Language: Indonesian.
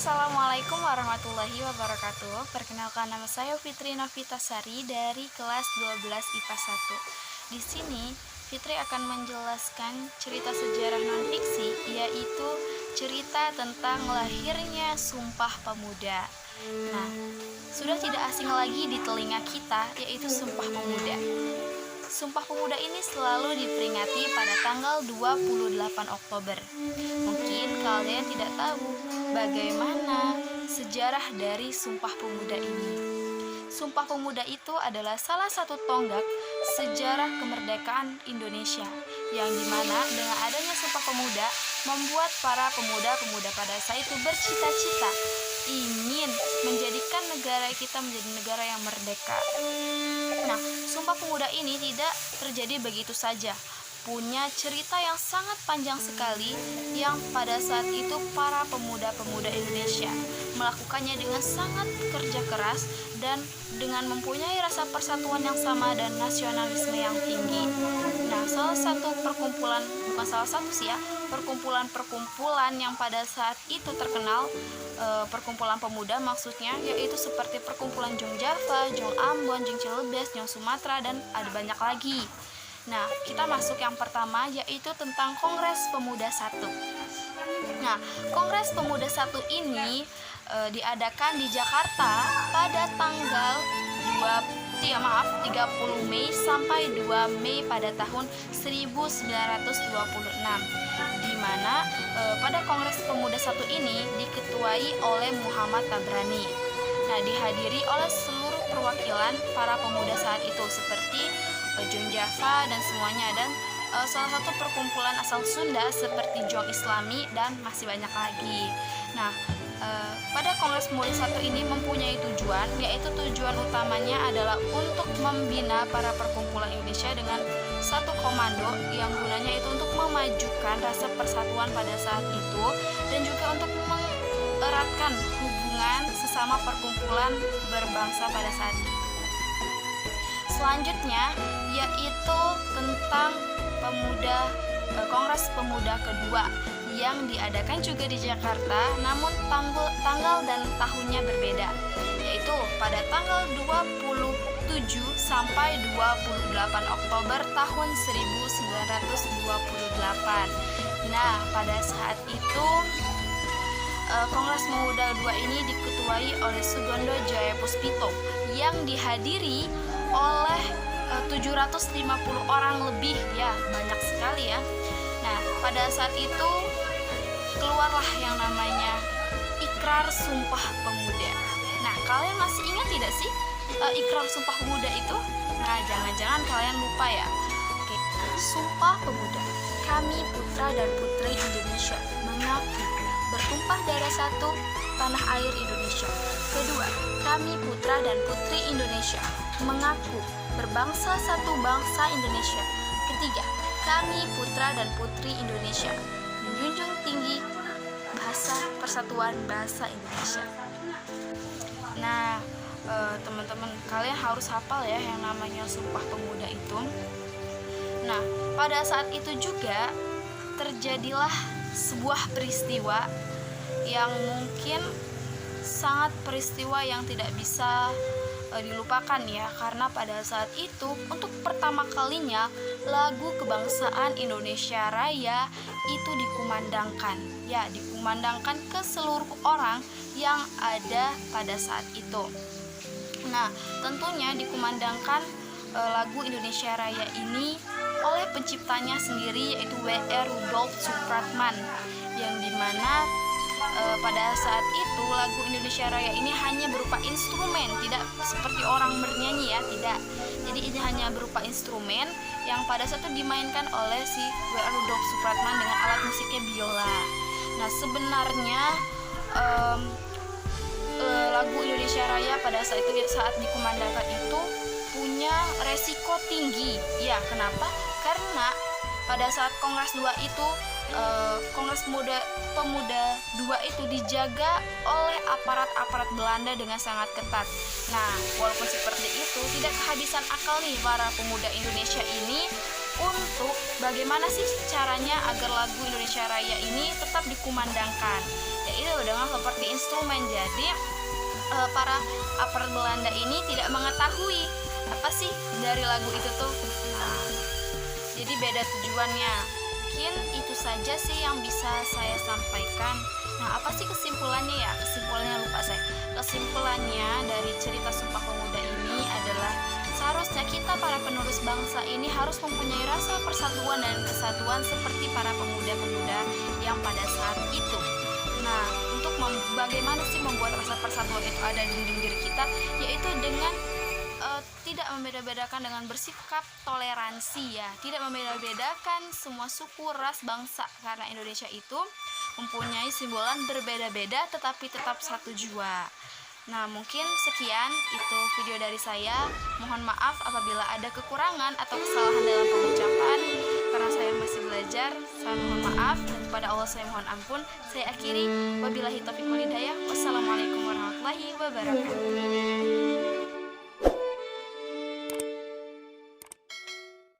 Assalamualaikum warahmatullahi wabarakatuh. Perkenalkan, nama saya Fitri Novitasari dari kelas 12 IPA 1. Di sini Fitri akan menjelaskan cerita sejarah non-fiksi, yaitu cerita tentang lahirnya Sumpah Pemuda. Nah, sudah tidak asing lagi di telinga kita, yaitu Sumpah Pemuda. Sumpah Pemuda ini selalu diperingati pada tanggal 28 Oktober. Mungkin kalian tidak tahu bagaimana sejarah dari Sumpah Pemuda ini. Sumpah Pemuda itu adalah salah satu tonggak sejarah kemerdekaan Indonesia, yang dimana dengan adanya Sumpah Pemuda membuat para pemuda-pemuda pada saat itu bercita-cita ingin menjadikan negara kita menjadi negara yang merdeka. Nah, Sumpah Pemuda ini tidak terjadi begitu saja, punya cerita yang sangat panjang sekali, yang pada saat itu para pemuda-pemuda Indonesia melakukannya dengan sangat kerja keras dan dengan mempunyai rasa persatuan yang sama dan nasionalisme yang tinggi. Nah, salah satu perkumpulan, bukan salah satu sih ya, perkumpulan yang pada saat itu terkenal, perkumpulan pemuda maksudnya, yaitu seperti perkumpulan Jong Java, Jong Ambon, Jong Cilebes, Jong Sumatera, dan ada banyak lagi. Nah, kita masuk yang pertama, yaitu tentang Kongres Pemuda 1. Nah, Kongres Pemuda 1 ini diadakan di Jakarta pada tanggal 30 Mei sampai 2 Mei pada tahun 1926, di mana pada Kongres Pemuda 1 ini diketuai oleh Muhammad Tabrani. Nah, dihadiri oleh seluruh perwakilan para pemuda saat itu seperti Jong Java dan semuanya, dan salah satu perkumpulan asal Sunda seperti Jong Islami, dan masih banyak lagi. Nah, pada Kongres Pemuda 1 ini mempunyai tujuan, yaitu tujuan utamanya adalah untuk membina para perkumpulan Indonesia dengan satu komando yang gunanya itu untuk memajukan rasa persatuan pada saat itu, dan juga untuk mengeratkan hubungan sesama perkumpulan berbangsa pada saat itu. Selanjutnya yaitu tentang Kongres Pemuda kedua yang diadakan juga di Jakarta, namun tanggal dan tahunnya berbeda, yaitu pada tanggal 27 sampai 28 Oktober tahun 1928. Nah, pada saat itu Kongres Pemuda 2 ini diketuai oleh Sugondo Jayapuspito yang dihadiri oleh 750 orang lebih, ya banyak sekali ya. Nah, pada saat itu keluarlah yang namanya Ikrar Sumpah Pemuda. Nah, kalian masih ingat tidak sih Ikrar Sumpah Pemuda itu? Nah, jangan-jangan kalian lupa ya. Oke. Sumpah Pemuda. Kami putra dan putri Indonesia mengaku bertumpah darah satu tanah air Indonesia. Kedua, kami putra dan putri Indonesia mengaku berbangsa satu bangsa Indonesia. Ketiga, kami putra dan putri Indonesia menjunjung tinggi bahasa persatuan bahasa Indonesia. Nah, teman-teman, kalian harus hafal ya yang namanya Sumpah Pemuda itu. Nah, pada saat itu juga terjadilah sebuah peristiwa yang mungkin sangat peristiwa yang tidak bisa dilupakan ya, karena pada saat itu untuk pertama kalinya lagu kebangsaan Indonesia Raya itu dikumandangkan ke seluruh orang yang ada pada saat itu. Nah, tentunya dikumandangkan lagu Indonesia Raya ini oleh penciptanya sendiri, yaitu W.R. Rudolf Supratman, yang dimana pada saat itu lagu Indonesia Raya ini hanya berupa instrumen, tidak seperti orang bernyanyi ya, tidak. Jadi ini hanya berupa instrumen yang pada saat itu dimainkan oleh si W.R. Rudolf Supratman dengan alat musiknya biola. Nah, sebenarnya lagu Indonesia Raya pada saat dikumandangkan itu punya resiko tinggi. Ya, kenapa? Karena pada saat Kongres 2 itu Kongres Pemuda 2 itu dijaga oleh aparat-aparat Belanda dengan sangat ketat. Nah, walaupun seperti itu, tidak kehabisan akal nih para pemuda Indonesia ini untuk bagaimana sih caranya agar lagu Indonesia Raya ini tetap dikumandangkan, yaitu dengan seperti instrumen. Jadi para aparat Belanda ini tidak mengetahui apa sih dari lagu itu tuh. Nah, jadi beda tujuannya. Mungkin itu saja sih yang bisa saya sampaikan. Nah, apa sih kesimpulannya ya? Kesimpulannya lupa saya. Kesimpulannya dari cerita Sumpah Pemuda ini adalah seharusnya kita para penerus bangsa ini harus mempunyai rasa persatuan dan kesatuan seperti para pemuda-pemuda yang pada saat itu. Nah, untuk bagaimana sih membuat rasa persatuan itu ada di diri kita, yaitu dengan tidak membeda-bedakan, dengan bersikap toleransi ya, tidak membeda-bedakan semua suku, ras, bangsa, karena Indonesia itu mempunyai simbolan berbeda-beda tetapi tetap satu jua. Nah, mungkin sekian itu video dari saya. Mohon maaf apabila ada kekurangan atau kesalahan dalam pengucapan, karena saya masih belajar. Saya mohon maaf, dan kepada Allah saya mohon ampun. Saya akhiri, wabillahi taufiq wal hidayah. Wassalamualaikum warahmatullahi wabarakatuh.